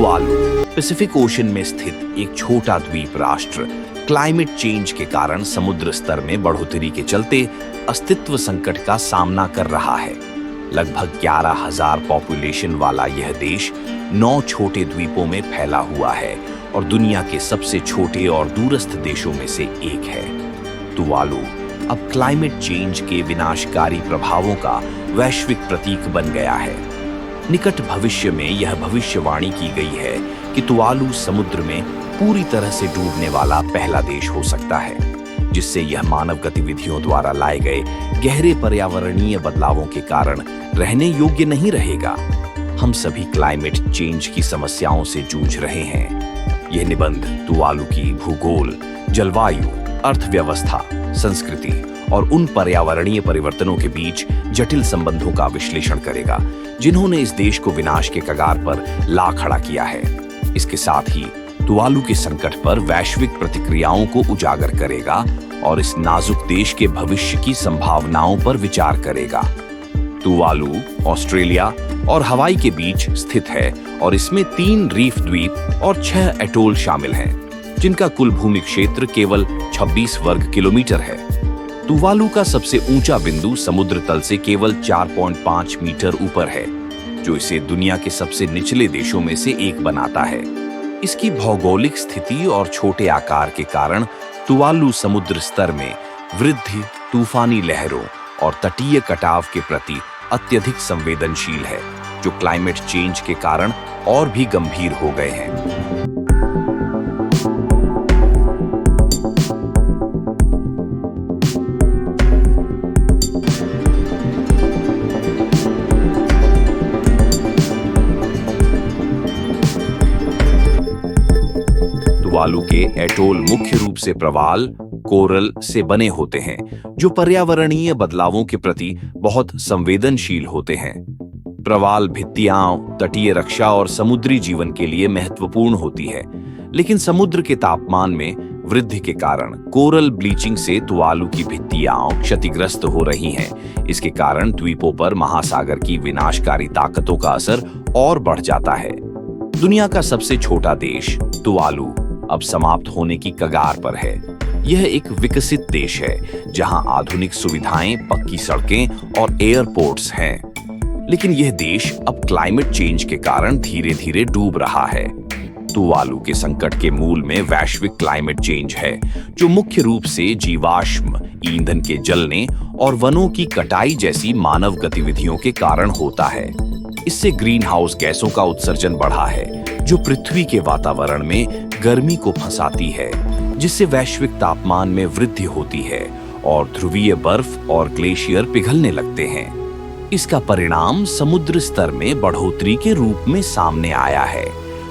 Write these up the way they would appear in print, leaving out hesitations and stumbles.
Tuvalu Pacific ocean में स्थित एक छोटा द्वीप राष्ट्र क्लाइमेट चेंज के कारण समुद्र स्तर में बढ़ोतरी के चलते अस्तित्व संकट का सामना कर रहा है। लगभग 11,000 पॉपुलेशन वाला यह देश 9 छोटे द्वीपों में फैला हुआ है और दुनिया के सबसे छोटे और दूरस्थ देशों में से एक है। तुवालू अब क्लाइमेट चेंज के विनाशकारी प्रभावों का वैश्विक प्रतीक बन गया है। निकट भविष्य में यह भविष्यवाणी की गई है कि तुवालू समुद्र में पूरी तरह से डूबने वाला पहला देश हो सकता है, जिससे यह मानव गतिविधियों द्वारा लाए गए गहरे पर्यावरणीय बदलावों के कारण रहने योग्य नहीं रहेगा। हम सभी क्लाइमेट चेंज की समस्याओं से जूझ रहे हैं। यह निबंध तुवालू की भूगोल, जलवायु, अर्थव्यवस्था, संस्कृति और उन पर्यावरणीय परिवर्तनों के बीच जटिल संबंधों का विश्लेषण करेगा जिन्होंने इस देश को विनाश के कगार पर ला खड़ा किया है। इसके साथ ही तुवालू के संकट पर वैश्विक प्रतिक्रियाओं को उजागर करेगा और इस नाजुक देश के भविष्य की संभावनाओं पर विचार करेगा। तुवालू ऑस्ट्रेलिया और हवाई के बीच स्थित है और इसमें 3 रीफ द्वीप और 6 एटोल शामिल हैं, जिनका कुल भूमि क्षेत्र केवल 26 वर्ग किलोमीटर है। तुवालू का सबसे ऊंचा बिंदु समुद्र तल से केवल 4.5 मीटर ऊपर है, जो इसे दुनिया के सबसे निचले देशों में से एक बनाता है। इसकी भौगोलिक स्थिति और छोटे आकार के कारण तुवालू समुद्र स्तर में वृद्धि, तूफानी लहरों और तटीय कटाव के प्रति अत्यधिक संवेदनशील है, जो क्लाइमेट चेंज के कारण और भी गंभीर हो गए हैं। तुवालू के एटोल मुख्य रूप से प्रवाल, कोरल से बने होते हैं, जो पर्यावरणीय बदलावों के प्रति बहुत संवेदनशील होते हैं। प्रवाल भित्तियां तटीय रक्षा और समुद्री जीवन के लिए महत्वपूर्ण होती है, लेकिन समुद्र के तापमान में वृद्धि के कारण कोरल ब्लीचिंग से तुवालू की भित्तियां क्षतिग्रस्त हो रही हैं। इसके कारण द्वीपों पर महासागर की विनाशकारी ताकतों का असर और बढ़ जाता है। दुनिया का सबसे छोटा देश तुवालू अब समाप्त होने की कगार पर है। यह एक विकसित देश है जहां आधुनिक सुविधाएं, पक्की सड़कें और एयरपोर्ट्स हैं। लेकिन यह देश अब क्लाइमेट चेंज के कारण धीरे धीरे डूब रहा है। तुवालू के संकट के मूल में वैश्विक क्लाइमेट चेंज है, जो मुख्य रूप से जीवाश्म ईंधन के जलने और वनों की कटाई जैसी मानव गतिविधियों के कारण होता है। इससे ग्रीन हाउस गैसों का उत्सर्जन बढ़ा है, जो पृथ्वी के वातावरण में गर्मी को फंसाती है, जिससे वैश्विक तापमान में वृद्धि होती है और ध्रुवीय बर्फ और ग्लेशियर पिघलने लगते हैं। इसका परिणाम समुद्र स्तर में बढ़ोतरी के रूप में सामने आया है,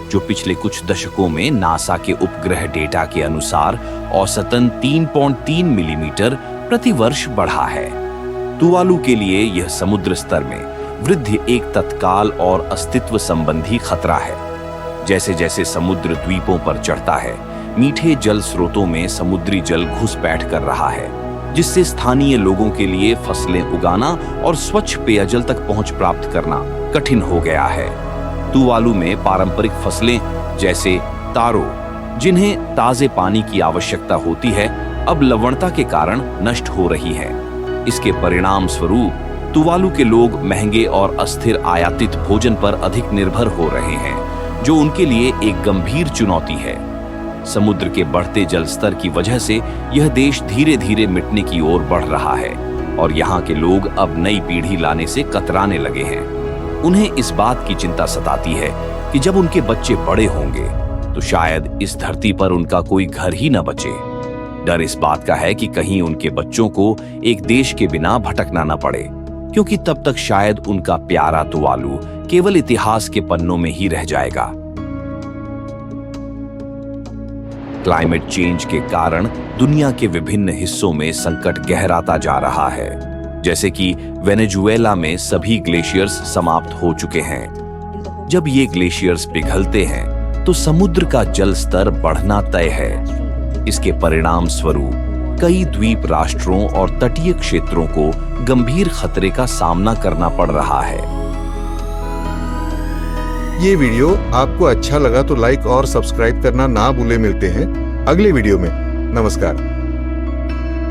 जो पिछले कुछ दशकों में नासा के उपग्रह डेटा के अनुसार औसतन 3.3 मिलीमीटर प्रति वर्ष बढ़ा है। तुवालू के लिए यह समुद्र स्तर में वृद्धि एक तत्काल और अस्तित्व संबंधी खतरा है। जैसे जैसे समुद्र द्वीपों पर चढ़ता है, मीठे जल स्रोतों में समुद्री जल घुसपैठ कर रहा है, जिससे स्थानीय लोगों के लिए फसलें उगाना और स्वच्छ पेयजल तक पहुंच प्राप्त करना कठिन हो गया है। तुवालू में पारंपरिक फसलें जैसे तारो, जिन्हें ताजे पानी की आवश्यकता होती है, अब लवणता के कारण नष्ट हो रही है। इसके परिणाम स्वरूप तुवालू के लोग महंगे और अस्थिर आयातित भोजन पर अधिक निर्भर हो रहे हैं, जो उनके लिए एक गंभीर चुनौती है। समुद्र के बढ़ते जल स्तर की वजह से यह देश धीरे धीरे मिटने की ओर बढ़ रहा है और यहाँ के लोग अब नई पीढ़ी लाने से कतराने लगे हैं। उन्हें इस बात की चिंता सताती है कि जब उनके बच्चे बड़े होंगे तो शायद इस धरती पर उनका कोई घर ही न बचे। डर इस बात का है कि कहीं उनके बच्चों को एक देश के बिना भटकना न पड़े, क्योंकि तब तक शायद उनका प्यारा तुवालू केवल इतिहास के पन्नों में ही रह जाएगा। क्लाइमेट चेंज के कारण दुनिया के विभिन्न हिस्सों में संकट गहराता जा रहा है। जैसे कि वेनेजुएला में सभी ग्लेशियर्स समाप्त हो चुके हैं। जब ये ग्लेशियर्स पिघलते हैं तो समुद्र का जल स्तर बढ़ना तय है। इसके परिणाम स्वरूप कई द्वीप राष्ट्रों और तटीय क्षेत्रों को गंभीर खतरे का सामना करना पड़ रहा है। ये वीडियो आपको अच्छा लगा तो लाइक और सब्सक्राइब करना ना भूले। मिलते हैं अगले वीडियो में। नमस्कार।